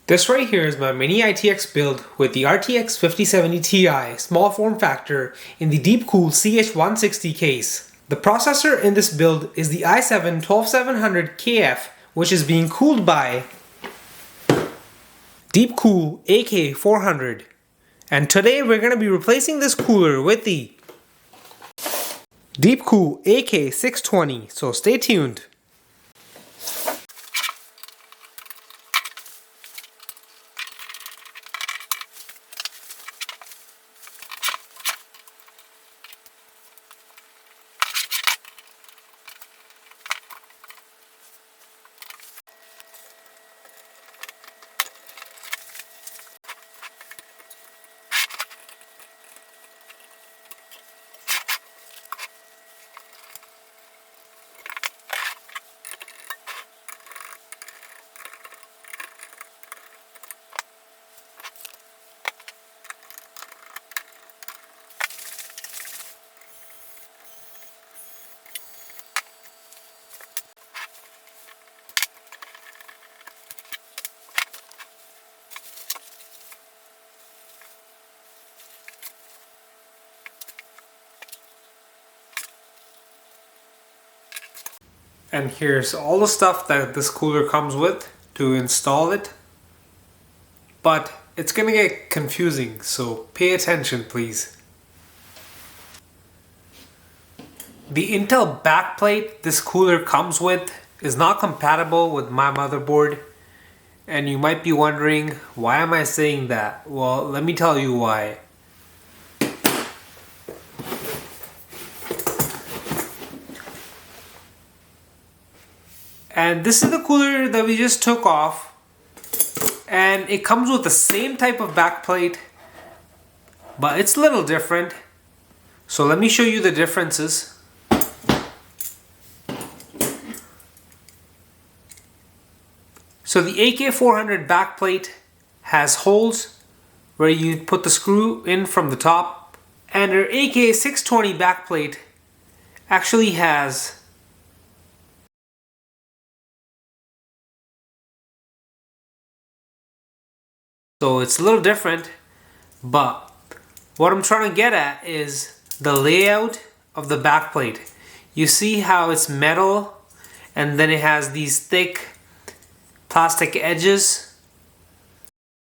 This right here is my Mini-ITX build with the RTX 5070 Ti small form factor in the Deepcool CH160 case. The processor in this build is the i7-12700KF, which is being cooled by Deepcool AK400. And today we're going to be replacing this cooler with the Deepcool AK620, so stay tuned. And here's all the stuff that this cooler comes with to install it. But it's gonna get confusing, so pay attention please. The Intel backplate this cooler comes with is not compatible with my motherboard. And you might be wondering, why am I saying that? Well, let me tell you why. And this is the cooler that we just took off, and it comes with the same type of backplate, but it's a little different. So let me show you the differences. So the AK400 backplate has holes where you put the screw in from the top, and our AK620 backplate actually has so it's a little different, but what I'm trying to get at is the layout of the backplate. You see how it's metal and then it has these thick plastic edges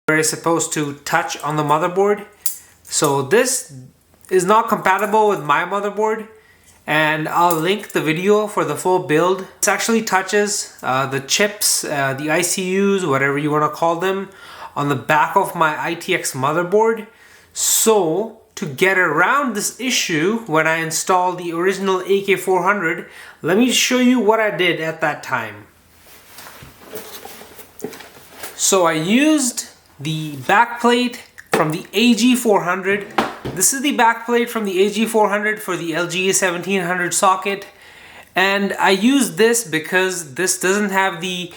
where it's supposed to touch on the motherboard. So this is not compatible with my motherboard, and I'll link the video for the full build. This actually touches the chips, the ICUs, whatever you want to call them, on the back of my ITX motherboard. So to get around this issue, when I installed the original AK400, let me show you what I did at that time. So I used the backplate from the AG400. This is the backplate from the AG400 for the LGA 1700 socket, and I used this because this doesn't have the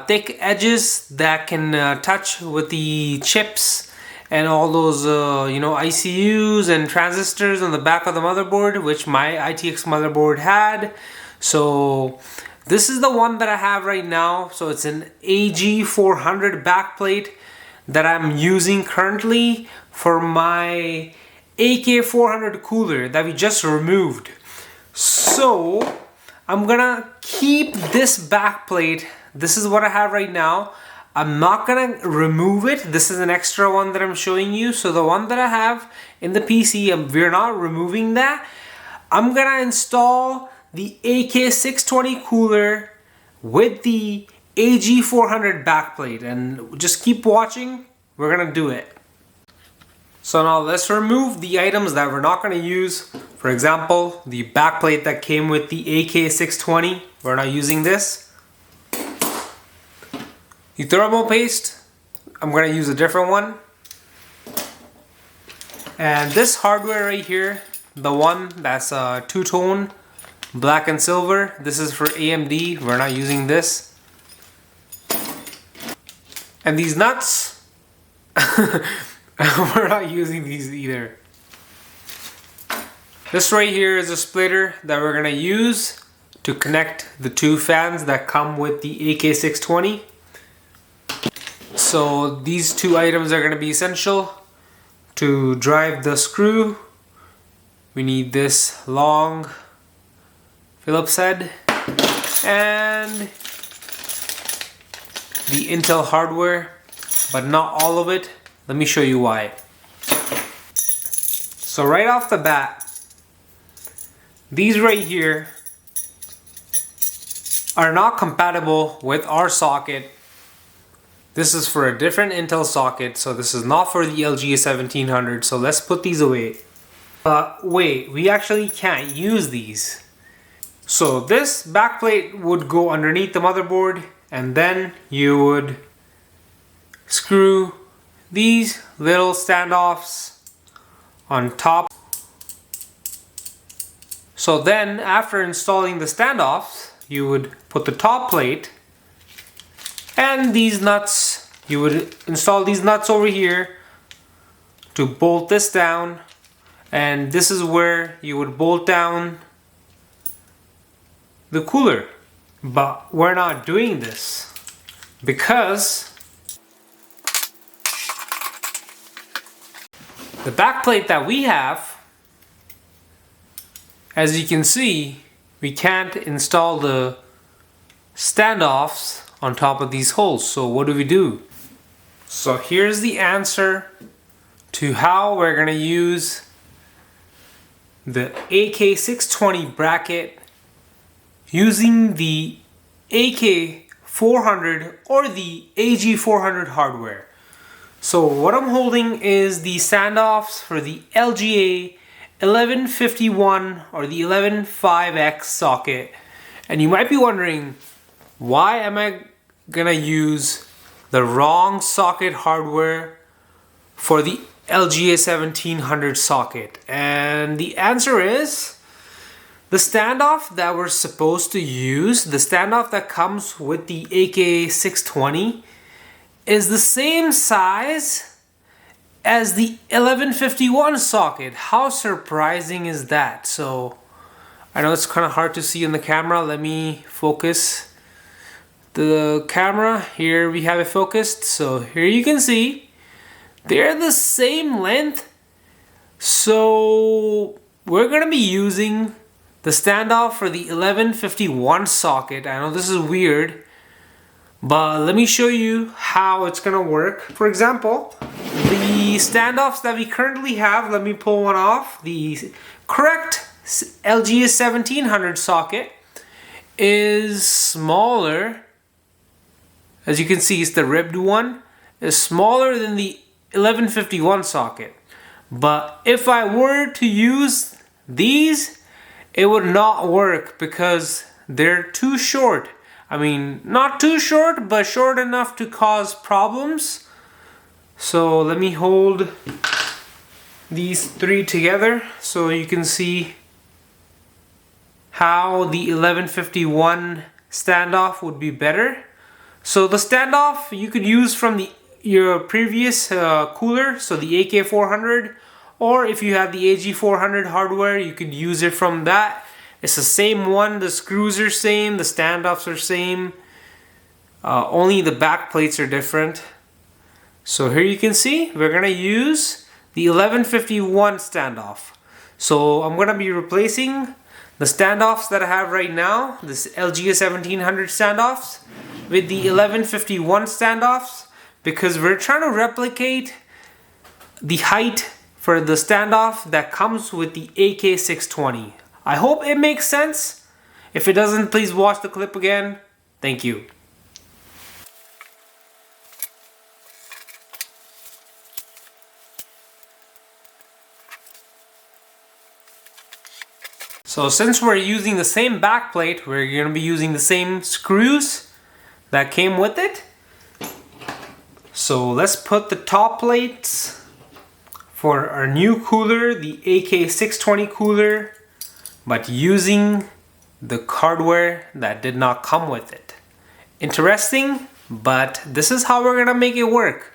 thick edges that can touch with the chips and all those ICUs and transistors on the back of the motherboard, which my ITX motherboard had. So this is the one that I have right now. So it's an AG400 backplate that I'm using currently for my AK400 cooler that we just removed. So I'm gonna keep this backplate. This is what I have right now. I'm not gonna remove it. This is an extra one that I'm showing you. So the one that I have in the PC, we're not removing that. I'm gonna install the AK620 cooler with the AG400 backplate, and just keep watching. We're gonna do it. So now let's remove the items that we're not gonna use. For example, the backplate that came with the AK620. We're not using this. The thermal paste, I'm going to use a different one. And this hardware right here, the one that's two-tone, black and silver, this is for AMD. We're not using this. And these nuts, we're not using these either. This right here is a splitter that we're going to use to connect the two fans that come with the AK620. So these two items are going to be essential to drive the screw. We need this long Phillips head and the Intel hardware, but not all of it. Let me show you why. So right off the bat, these right here are not compatible with our socket. This is for a different Intel socket, so this is not for the LGA 1700, so let's put these away. Wait, we actually can't use these. So this backplate would go underneath the motherboard, and then you would screw these little standoffs on top. So then after installing the standoffs, you would put the top plate and these nuts. You would install these nuts over here to bolt this down, and this is where you would bolt down the cooler. But we're not doing this because the backplate that we have, as you can see, we can't install the standoffs on top of these holes. So what do? So here's the answer to how we're gonna use the AK620 bracket using the AK400 or the AG400 hardware. So what I'm holding is the standoffs for the LGA 1151 or the 115X socket, and you might be wondering, why am I gonna use the wrong socket hardware for the LGA 1700 socket? And the answer is, the standoff that we're supposed to use, the standoff that comes with the AK620, is the same size as the 1151 socket. How surprising is that? So I know it's kind of hard to see in the camera. Let me focus the camera. Here we have it focused. So here you can see they're the same length. So we're gonna be using the standoff for the 1151 socket. I know this is weird, but let me show you how it's gonna work. For example, the standoffs that we currently have, let me pull one off. The correct LGA 1700 socket is smaller. As you can see, it's the ribbed one. Is smaller than the 1151 socket. But if I were to use these, it would not work because they're too short. I mean, not too short, but short enough to cause problems. So let me hold these three together so you can see how the 1151 standoff would be better. So the standoff you could use from your previous cooler, so the AK400, or if you have the AG400 hardware, you could use it from that. It's the same one, the screws are same, the standoffs are same, only the back plates are different. So here you can see, we're gonna use the 1151 standoff. So I'm gonna be replacing the standoffs that I have right now, this LGA 1700 standoffs, with the 1151 standoffs, because we're trying to replicate the height for the standoff that comes with the AK620. I hope it makes sense. If it doesn't, please watch the clip again. Thank you. So since we're using the same backplate, we're going to be using the same screws that came with it. So let's put the top plates for our new cooler, the AK620 cooler, but using the hardware that did not come with it. Interesting, but this is how we're gonna make it work.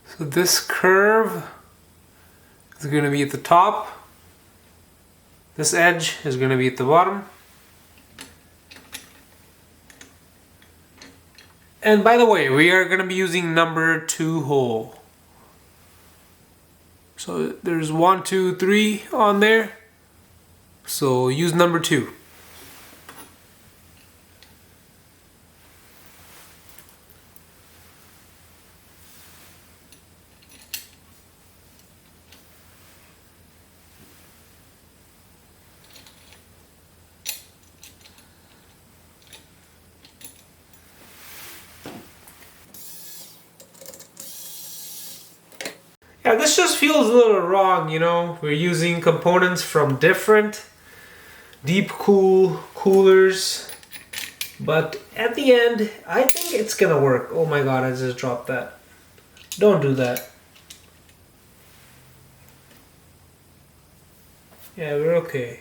So this curve is gonna be at the top. This edge is gonna be at the bottom. And by the way, we are going to be using number 2 hole. So there's 1, 2, 3 on there. So use number 2. Yeah, this just feels a little wrong, you know. We're using components from different Deepcool coolers, but at the end, I think it's gonna work. Oh my god, I just dropped that. Don't do that. Yeah, we're okay.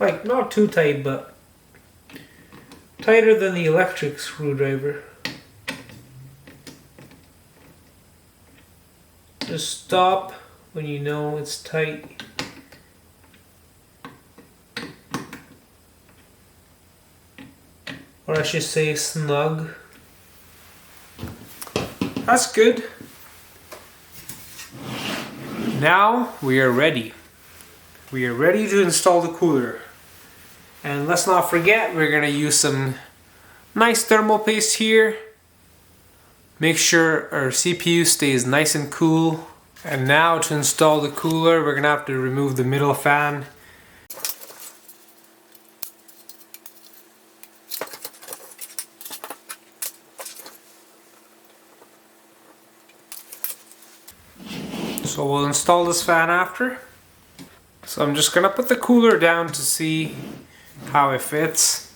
Like, not too tight, but tighter than the electric screwdriver. Just stop when you know it's tight. Or I should say snug. That's good. Now we are ready. We are ready to install the cooler. And let's not forget, we're going to use some nice thermal paste here. Make sure our CPU stays nice and cool. And now to install the cooler, we're going to have to remove the middle fan. So we'll install this fan after. So I'm just going to put the cooler down to see how it fits.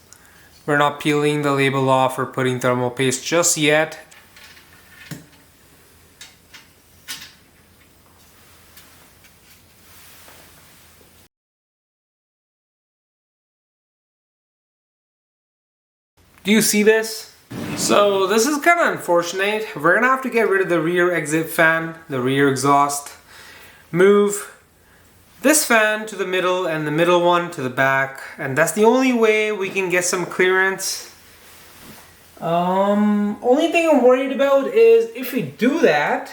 We're not peeling the label off or putting thermal paste just yet. Do you see this? So this is kind of unfortunate. We're gonna have to get rid of the rear exit fan, the rear exhaust. Move this fan to the middle and the middle one to the back, and that's the only way we can get some clearance. Only thing I'm worried about is if we do that,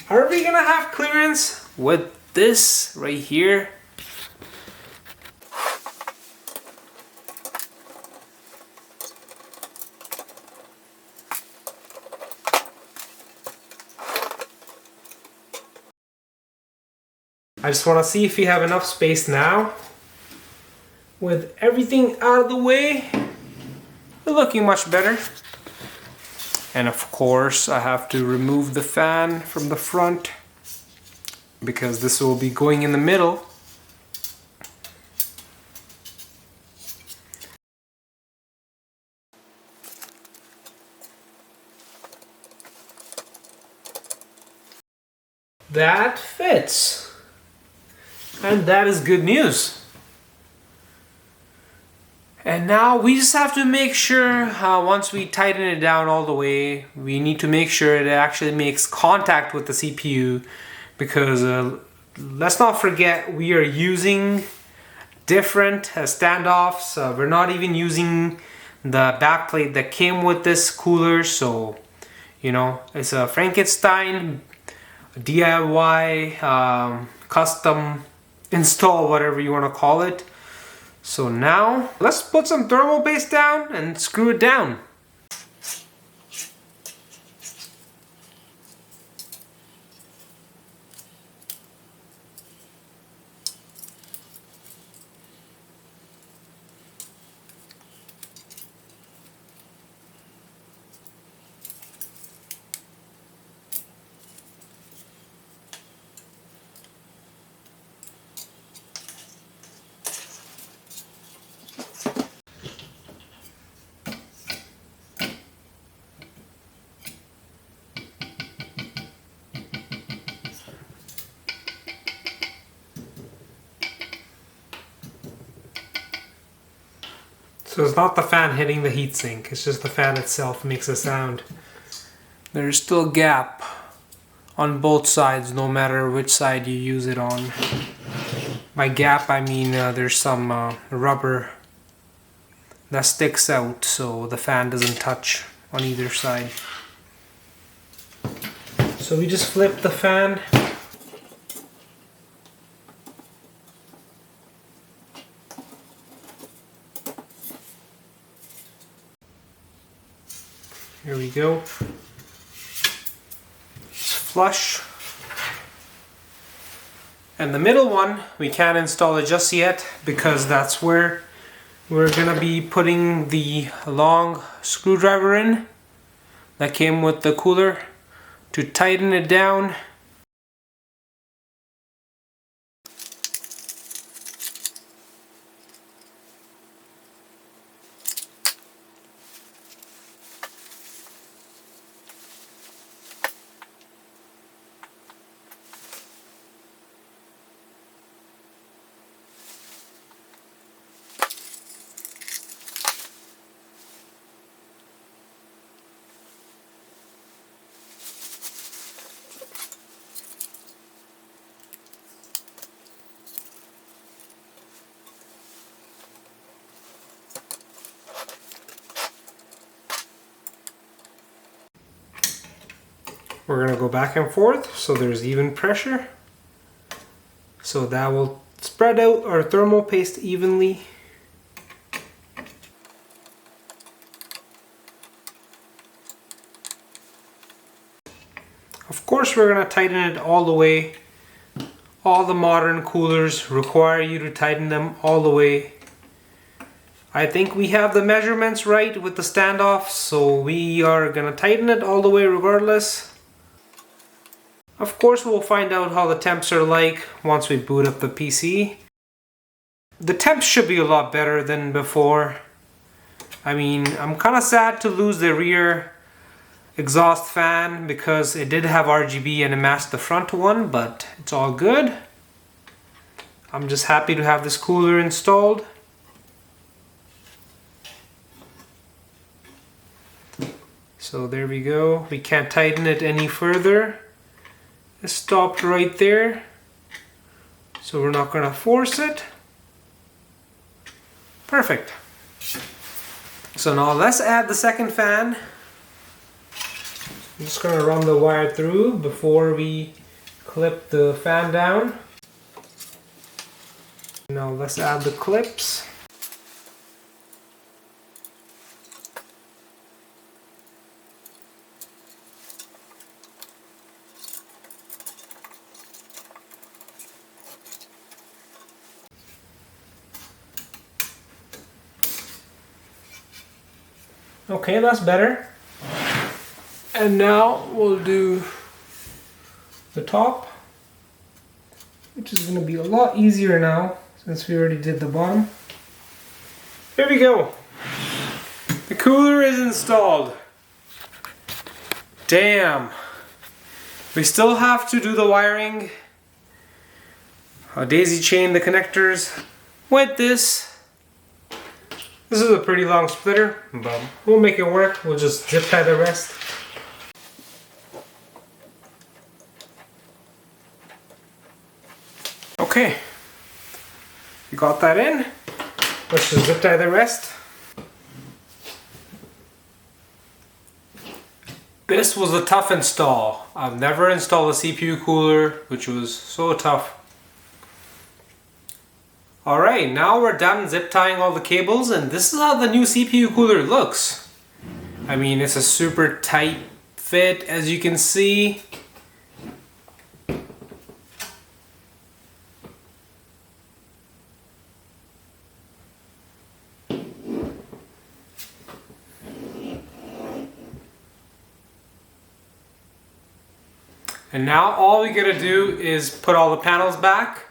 are we gonna have clearance with this right here? I just want to see if we have enough space now. With everything out of the way, we're looking much better. And of course, I have to remove the fan from the front because this will be going in the middle. That fits. And that is good news. And now we just have to make sure, once we tighten it down all the way, we need to make sure it actually makes contact with the CPU, because let's not forget we are using different standoffs. We're not even using the backplate that came with this cooler, so you know, it's a Frankenstein DIY custom install, whatever you want to call it. So now let's put some thermal paste down and screw it down. So it's not the fan hitting the heatsink, it's just the fan itself makes a sound. There's still a gap on both sides, no matter which side you use it on. By gap I mean there's some rubber that sticks out so the fan doesn't touch on either side. So we just flip the fan. Here we go. It's flush. And the middle one, we can't install it just yet because that's where we're gonna be putting the long screwdriver in that came with the cooler to tighten it down. We're going to go back and forth so there's even pressure. So that will spread out our thermal paste evenly. Of course we're going to tighten it all the way. All the modern coolers require you to tighten them all the way. I think we have the measurements right with the standoff, so we are going to tighten it all the way regardless. Of course we'll find out how the temps are like once we boot up the PC. The temps should be a lot better than before. I mean, I'm kind of sad to lose the rear exhaust fan because it did have RGB and it matched the front one, but it's all good. I'm just happy to have this cooler installed. So there we go. We can't tighten it any further. It stopped right there, so we're not going to force it. Perfect. So now let's add the second fan. I'm just going to run the wire through before we clip the fan down. Now let's add the clips. Okay, that's better. And now we'll do the top, which is going to be a lot easier now since we already did the bottom. Here we go. The cooler is installed. Damn. We still have to do the wiring. Daisy chain the connectors with this. This is a pretty long splitter, but we'll make it work. We'll just zip tie the rest. Okay, you got that in. Let's just zip tie the rest. This was a tough install. I've never installed a CPU cooler, which was so tough. Alright, now we're done zip tying all the cables, and this is how the new CPU cooler looks. I mean, it's a super tight fit, as you can see. And now all we gotta do is put all the panels back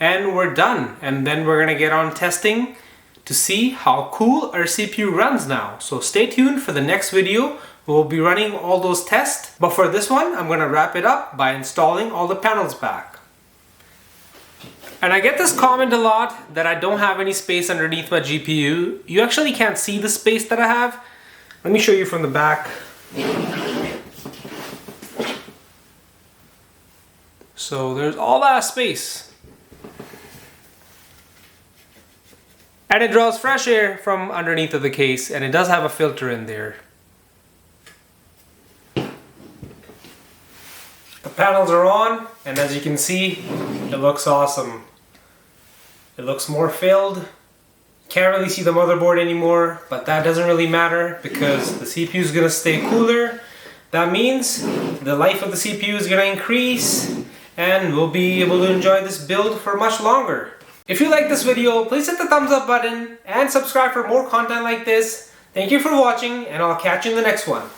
and we're done. And then we're gonna get on testing to see how cool our CPU runs now. So stay tuned for the next video. We'll be running all those tests. But for this one, I'm gonna wrap it up by installing all the panels back. And I get this comment a lot that I don't have any space underneath my GPU. You actually can't see the space that I have. Let me show you from the back. So there's all that space. And it draws fresh air from underneath of the case, and it does have a filter in there. The panels are on, and as you can see, it looks awesome. It looks more filled. Can't really see the motherboard anymore, but that doesn't really matter because the CPU is going to stay cooler. That means the life of the CPU is going to increase, and we'll be able to enjoy this build for much longer. If you like this video, please hit the thumbs up button and subscribe for more content like this. Thank you for watching, and I'll catch you in the next one.